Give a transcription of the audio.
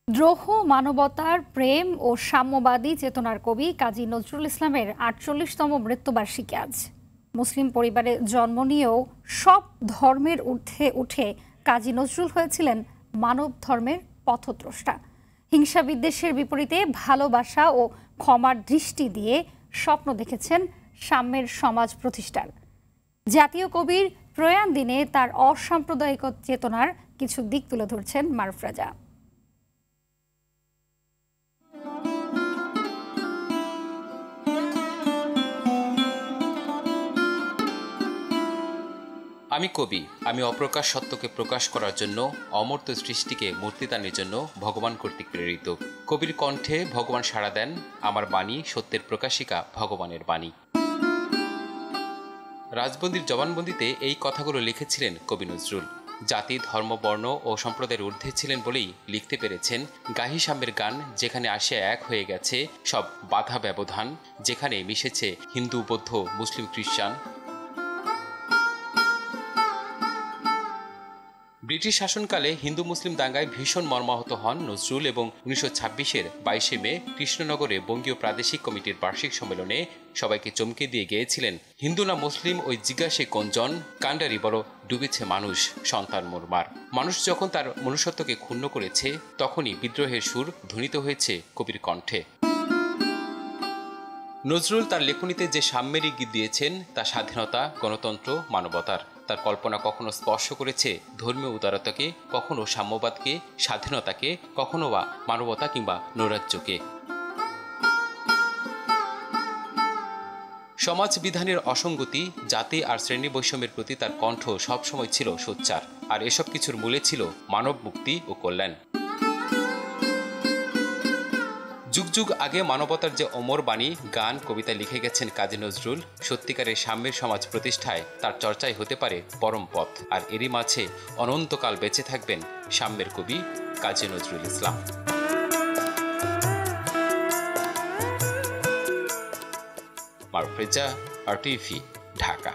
দ্রোহ মানবতার প্রেম ও সাম্যবাদী চেতনার কবি কাজী নজরুল ইসলামের ৪৮তম মৃত্যুবার্ষিকী আজ। মুসলিম পরিবারে জন্ম নিয়েও সব ধর্মের ঊর্ধ্বে উঠে কাজী নজরুল হয়েছিলেন মানব ধর্মের পথদ্রষ্টা। হিংসা বিদ্বেষের বিপরীতে ভালোবাসা ও ক্ষমার দৃষ্টি দিয়ে স্বপ্ন দেখেছেন সাম্যের সমাজ প্রতিষ্ঠার। জাতীয় কবির প্রয়াণ দিনে তার অসাম্প্রদায়িক চেতনার কিছু দিক তুলে ধরছেন মারুফ রাজা। আমি কবি, আমি অপ্রকাশ সত্যকে প্রকাশ করার জন্য, অমূর্ত সৃষ্টিকে মূর্তিদানের জন্য ভগবান কর্তৃক প্রেরিত। কবির কণ্ঠে ভগবান সাড়া দেন, আমার বাণী সত্যের প্রকাশিকা, ভগবানের বাণী। রাজবন্দির জবানবন্দিতে এই কথাগুলো লিখেছিলেন কবি নজরুল। জাতি, ধর্ম, বর্ণ ও সম্প্রদায়ের ঊর্ধ্বে ছিলেন বলেই লিখতে পেরেছেন গাহি সাম্যের গান, যেখানে আসে এক হয়ে গেছে সব বাধা ব্যবধান, যেখানে মিশেছে হিন্দু, বৌদ্ধ, মুসলিম, খ্রিস্টান। ব্রিটিশ শাসনকালে হিন্দু মুসলিম দাঙ্গায় ভীষণ মর্মাহত হন নজরুল এবং ১৯২৬-এর ২২শে মে কৃষ্ণনগরে বঙ্গীয় প্রাদেশিক কমিটির বার্ষিক সম্মেলনে সবাইকে চমকে দিয়ে গেয়েছিলেন, হিন্দু না মুসলিম ওই জিজ্ঞাসে কোনজন, কাণ্ডারি বড় ডুবেছে মানুষ সন্তান মোরমার। মানুষ যখন তার মনুষ্যত্বকে ক্ষুণ্ণ করেছে, তখনই বিদ্রোহের সুর ধ্বনিত হয়েছে কবির কণ্ঠে। নজরুল তার লেখনীতে যে সাম্যের ইঙ্গিত দিয়েছেন তা স্বাধীনতা, গণতন্ত্র, মানবতার। তার কল্পনা কখনো স্পর্শ করেছে ধর্মীয় উদারতাকে, কখনো সাম্যবাদকে, স্বাধীনতাকে, কখনো বা মানবতা কিংবা নৈরাজ্যকে। সমাজ বিধানের অসঙ্গতি, জাতি আর শ্রেণী বৈষম্যের প্রতি তার কণ্ঠ সবসময় ছিল সোচ্চার, আর এসব কিছুর মূলে ছিল মানব মুক্তি ও কল্যাণ। যুগ যুগ আগে মানবতার যে অমর বাণী, গান, কবিতা লিখে গেছেন কাজী নজরুল, সত্যিকারের সাম্যের সমাজ প্রতিষ্ঠায় তার চর্চাই হতে পারে পরম পথ। আর এরই মাঝে অনন্তকাল বেঁচে থাকবেন সাম্যের কবি কাজী নজরুল ইসলাম। মারুফ রাজা, RTV, ঢাকা।